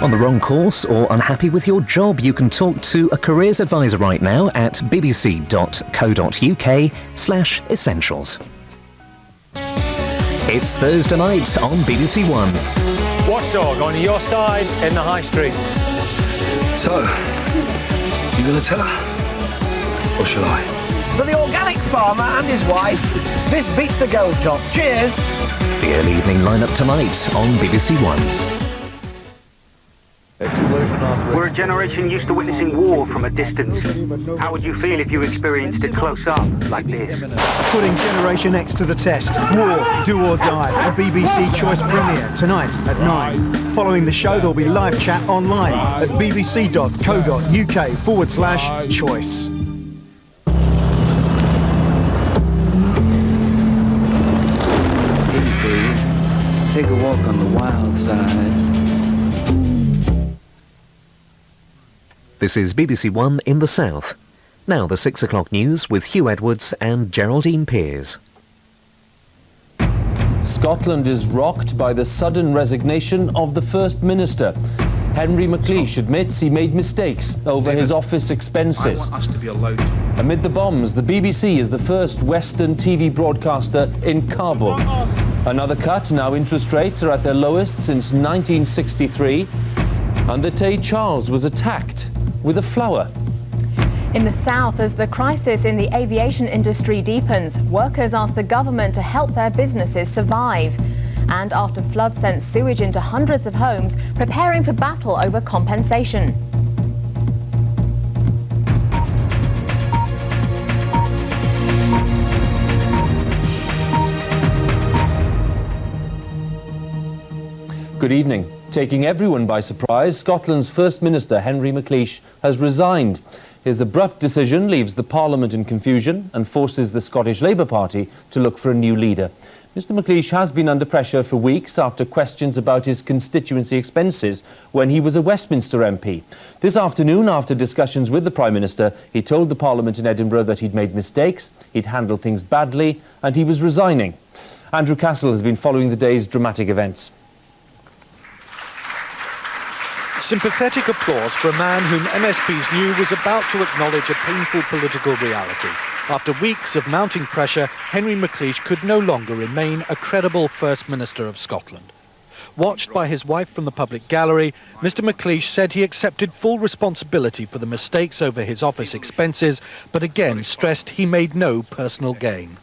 On the wrong course or unhappy with your job, you can talk to a careers advisor right now at bbc.co.uk/essentials. It's Thursday night on BBC One. Watchdog on your side in the high street. So, you gonna tell her? Or shall I? For the organic farmer and his wife, this beats the gold top. Cheers! The early evening lineup tonight on BBC One. We're a generation used to witnessing war from a distance. How would you feel if you experienced it close up, like this? Putting Generation X to the test. War, Do or Die, a BBC Choice premiere tonight at 9. Following the show, there'll be live chat online at bbc.co.uk/choice. Hey, please, take a walk on the wild side. This is BBC One in the South. Now the 6 o'clock news with Hugh Edwards and Geraldine Peers. Scotland is rocked by the sudden resignation of the First Minister. Henry McLeish admits he made mistakes over his office expenses. I want us to be allowed. Amid the bombs, the BBC is the first Western TV broadcaster in Kabul. Another cut, now interest rates are at their lowest since 1963. And the Tay Charles was attacked with a flower. In the south, as the crisis in the aviation industry deepens, workers ask the government to help their businesses survive. And after floods sent sewage into hundreds of homes, preparing for battle over compensation. Good evening. Taking everyone by surprise, Scotland's First Minister, Henry McLeish, has resigned. His abrupt decision leaves the Parliament in confusion and forces the Scottish Labour Party to look for a new leader. Mr McLeish has been under pressure for weeks after questions about his constituency expenses when he was a Westminster MP. This afternoon, after discussions with the Prime Minister, he told the Parliament in Edinburgh that he'd made mistakes, he'd handled things badly, and he was resigning. Andrew Castle has been following the day's dramatic events. Sympathetic applause for a man whom MSPs knew was about to acknowledge a painful political reality. After weeks of mounting pressure, Henry McLeish could no longer remain a credible First Minister of Scotland. Watched by his wife from the public gallery, Mr McLeish said he accepted full responsibility for the mistakes over his office expenses, but again stressed he made no personal gain.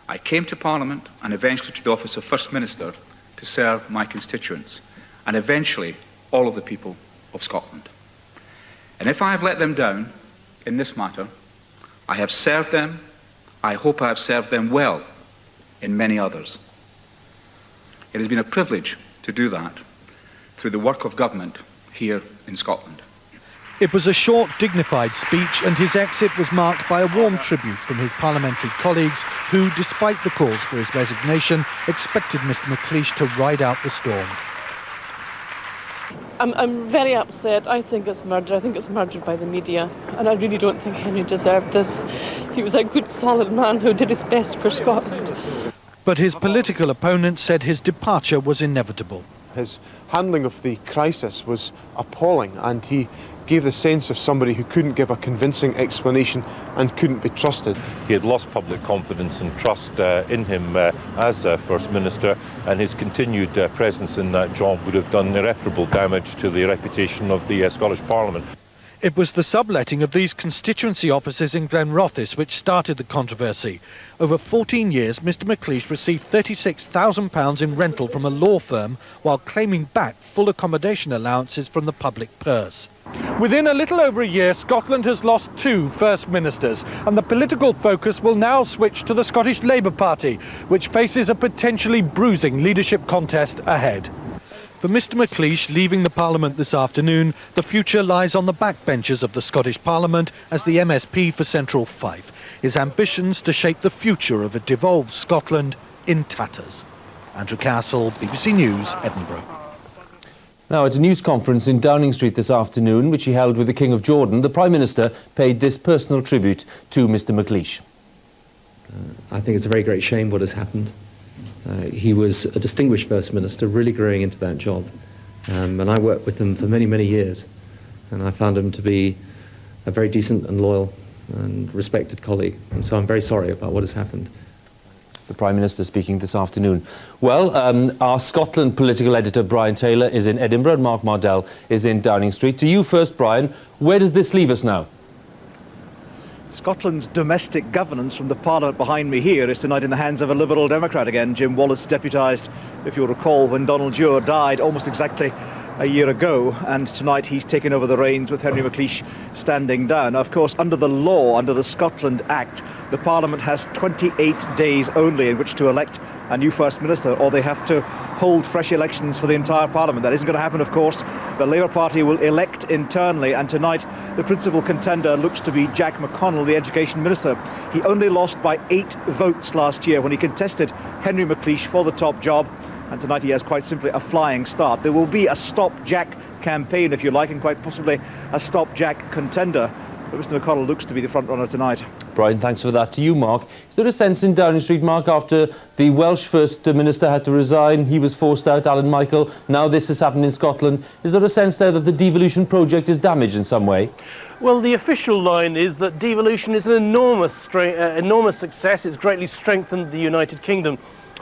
I came to Parliament and eventually to the office of First Minister to serve my constituents and eventually all of the people of Scotland. And if I have let them down in this matter, I have served them, I hope I have served them well in many others. It has been a privilege to do that through the work of government here in Scotland. It was a short, dignified speech, and his exit was marked by a warm tribute from his parliamentary colleagues who, despite the calls for his resignation, expected Mr McLeish to ride out the storm. I'm very upset. I think it's murder. I think it's murdered by the media. And I really don't think Henry deserved this. He was a good, solid man who did his best for Scotland. But his political opponents said his departure was inevitable. His handling of the crisis was appalling, and he gave the sense of somebody who couldn't give a convincing explanation and couldn't be trusted. He had lost public confidence and trust in him as First Minister, and his continued presence in that job would have done irreparable damage to the reputation of the Scottish Parliament. It was the subletting of these constituency offices in Glenrothes which started the controversy. Over 14 years, Mr McLeish received £36,000 in rental from a law firm while claiming back full accommodation allowances from the public purse. Within a little over a year, Scotland has lost two First Ministers, and the political focus will now switch to the Scottish Labour Party, which faces a potentially bruising leadership contest ahead. For Mr McLeish, leaving the Parliament this afternoon, the future lies on the backbenches of the Scottish Parliament as the MSP for Central Fife. His ambitions to shape the future of a devolved Scotland in tatters. Andrew Castle, BBC News, Edinburgh. Now, at a news conference in Downing Street this afternoon, which he held with the King of Jordan, the Prime Minister paid this personal tribute to Mr McLeish. I think it's a very great shame what has happened. He was a distinguished First Minister, really growing into that job. And I worked with them for many, many years. And I found him to be a very decent and loyal and respected colleague. And so I'm very sorry about what has happened. The Prime Minister speaking this afternoon. Well, our Scotland political editor, Brian Taylor, is in Edinburgh, and Mark Mardell is in Downing Street. To you first, Brian, where does this leave us now? Scotland's domestic governance from the Parliament behind me here is tonight in the hands of a Liberal Democrat again. Jim Wallace deputised, if you'll recall, when Donald Dewar died almost exactly a year ago, and tonight he's taken over the reins with Henry McLeish standing down. Now, of course, under the law, under the Scotland Act, the Parliament has 28 days only in which to elect a new First Minister, or they have to hold fresh elections for the entire Parliament. That isn't going to happen, of course. The Labour Party will elect internally, and tonight the principal contender looks to be Jack McConnell, the Education Minister. He only lost by 8 votes last year when he contested Henry McLeish for the top job, and tonight he has quite simply a flying start. There will be a Stop Jack campaign, if you like, and quite possibly a Stop Jack contender. But Mr McConnell looks to be the front runner tonight. Brian, thanks for that. To you, Mark. Is there a sense in Downing Street, Mark, after the Welsh First Minister had to resign, he was forced out, Alan Michael, now this has happened in Scotland, is there a sense there that the devolution project is damaged in some way? Well, the official line is that devolution is an enormous success. It's greatly strengthened the United Kingdom.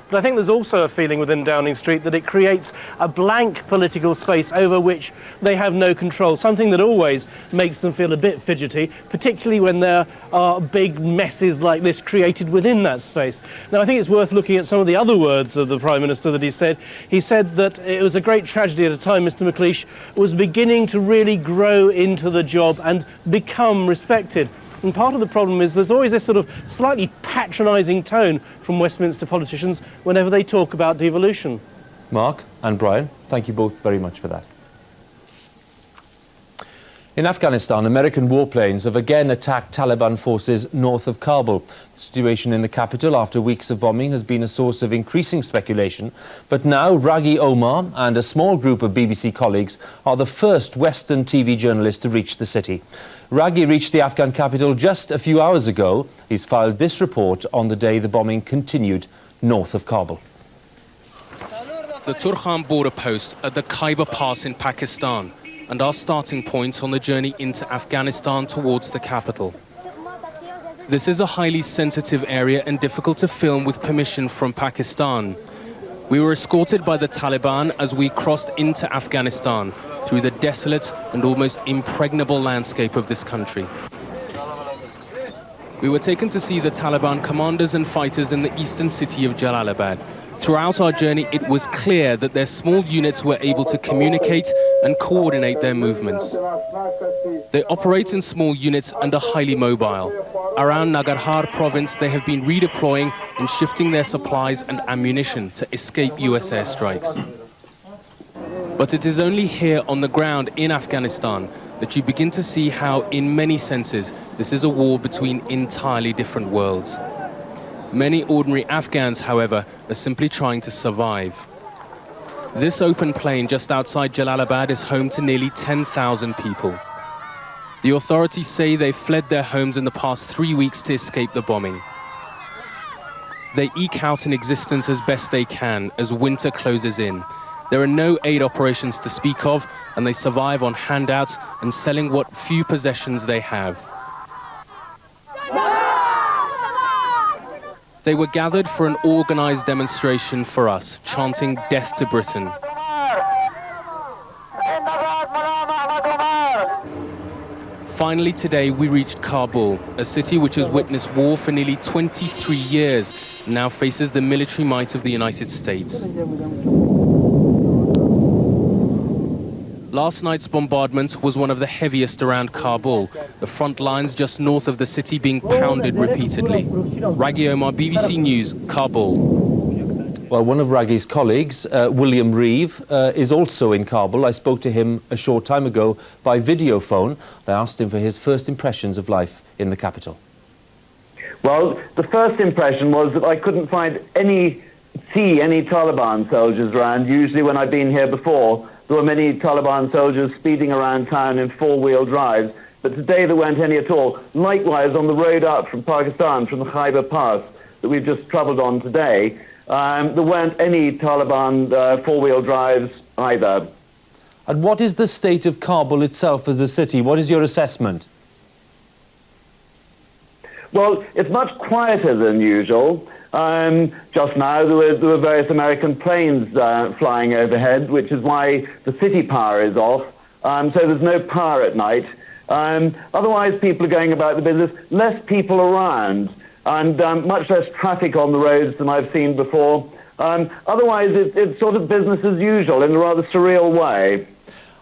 But I think there's also a feeling within Downing Street that it creates a blank political space over which they have no control, something that always makes them feel a bit fidgety, particularly when there are big messes like this created within that space. Now, I think it's worth looking at some of the other words of the Prime Minister that he said. He said that it was a great tragedy at a time Mr McLeish was beginning to really grow into the job and become respected. And part of the problem is there's always this sort of slightly patronising tone from Westminster politicians whenever they talk about devolution. Mark and Brian, thank you both very much for that. In Afghanistan, American warplanes have again attacked Taliban forces north of Kabul. The situation in the capital after weeks of bombing has been a source of increasing speculation. But now Raghi Omar and a small group of BBC colleagues are the first Western TV journalists to reach the city. Raghi reached the Afghan capital just a few hours ago. He's filed this report on the day the bombing continued north of Kabul. The Turkhan border post at the Khyber Pass in Pakistan, and our starting point on the journey into Afghanistan towards the capital. This is a highly sensitive area and difficult to film with permission from Pakistan. We were escorted by the Taliban as we crossed into Afghanistan through the desolate and almost impregnable landscape of this country. We were taken to see the Taliban commanders and fighters in the eastern city of Jalalabad. Throughout our journey, it was clear that their small units were able to communicate and coordinate their movements. They operate in small units and are highly mobile. Around Nangarhar province, they have been redeploying and shifting their supplies and ammunition to escape US airstrikes. But it is only here on the ground in Afghanistan that you begin to see how, in many senses, this is a war between entirely different worlds. Many ordinary Afghans, however, are simply trying to survive. This open plain just outside Jalalabad is home to nearly 10,000 people. The authorities say they've fled their homes in the past 3 weeks to escape the bombing. They eke out an existence as best they can as winter closes in. There are no aid operations to speak of, and they survive on handouts and selling what few possessions they have. They were gathered for an organised demonstration for us, chanting "Death to Britain." Finally today we reached Kabul, a city which has witnessed war for nearly 23 years and now faces the military might of the United States. Last night's bombardment was one of the heaviest around Kabul, the front lines just north of the city being pounded repeatedly. Raghi Omar, BBC News, Kabul. Well, one of Raghi's colleagues, William Reeve, is also in Kabul. I spoke to him a short time ago by video phone. I asked him for his first impressions of life in the capital. Well, the first impression was that I couldn't see any Taliban soldiers around. Usually when I've been here before, there were many Taliban soldiers speeding around town in four-wheel drives, but today there weren't any at all. Likewise, on the road out from Pakistan, from the Khyber Pass that we've just travelled on today, there weren't any Taliban four-wheel drives either. And what is the state of Kabul itself as a city? What is your assessment? Well, it's much quieter than usual. Just now there were various American planes flying overhead, which is why the city power is off. So there's no power at night. Otherwise, people are going about the business. Less people around, and much less traffic on the roads than I've seen before. Otherwise, it's sort of business as usual in a rather surreal way.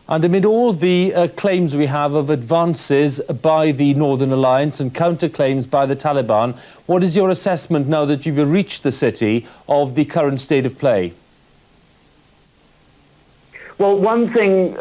And amid all the claims we have of advances by the Northern Alliance and counterclaims by the Taliban, what is your assessment now that you've reached the city of the current state of play? Well, one thing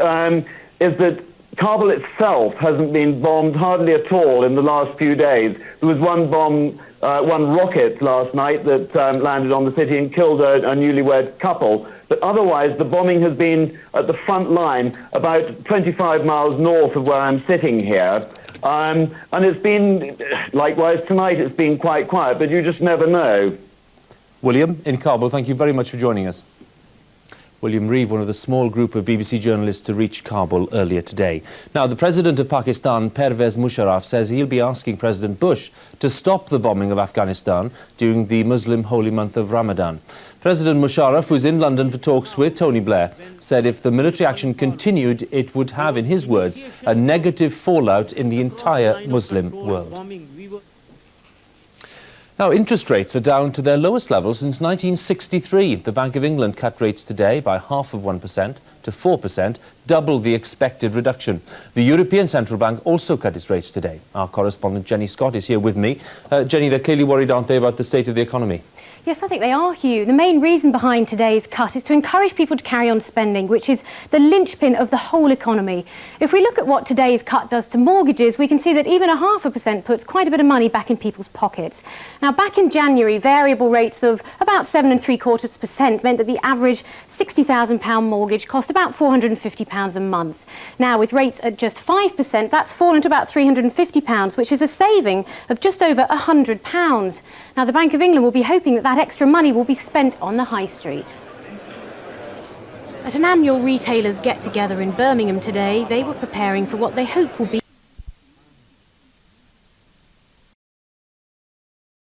is that Kabul itself hasn't been bombed hardly at all in the last few days. There was one bomb, one rocket last night that landed on the city and killed a newlywed couple. But otherwise, the bombing has been at the front line, about 25 miles north of where I'm sitting here. And it's been, likewise tonight, it's been quite quiet, but you just never know. William, in Kabul, thank you very much for joining us. William Reeve, one of the small group of BBC journalists to reach Kabul earlier today. Now, the President of Pakistan, Pervez Musharraf, says he'll be asking President Bush to stop the bombing of Afghanistan during the Muslim holy month of Ramadan. President Musharraf, who's in London for talks with Tony Blair, said if the military action continued, it would have, in his words, a negative fallout in the entire Muslim world. Now, interest rates are down to their lowest level since 1963. The Bank of England cut rates today by 0.5% to 4%, double the expected reduction. The European Central Bank also cut its rates today. Our correspondent Jenny Scott is here with me. Jenny, they're clearly worried, aren't they, about the state of the economy? Yes, I think they are, Hugh. The main reason behind today's cut is to encourage people to carry on spending, which is the linchpin of the whole economy. If we look at what today's cut does to mortgages, we can see that even 0.5% puts quite a bit of money back in people's pockets. Now, back in January, variable rates of about 7.75% meant that the average £60,000 mortgage cost about £450 a month. Now, with rates at just 5%, that's fallen to about £350, which is a saving of just over £100. Now, the Bank of England will be hoping that that extra money will be spent on the high street. At an annual retailers' get-together in Birmingham today, they were preparing for what they hope will be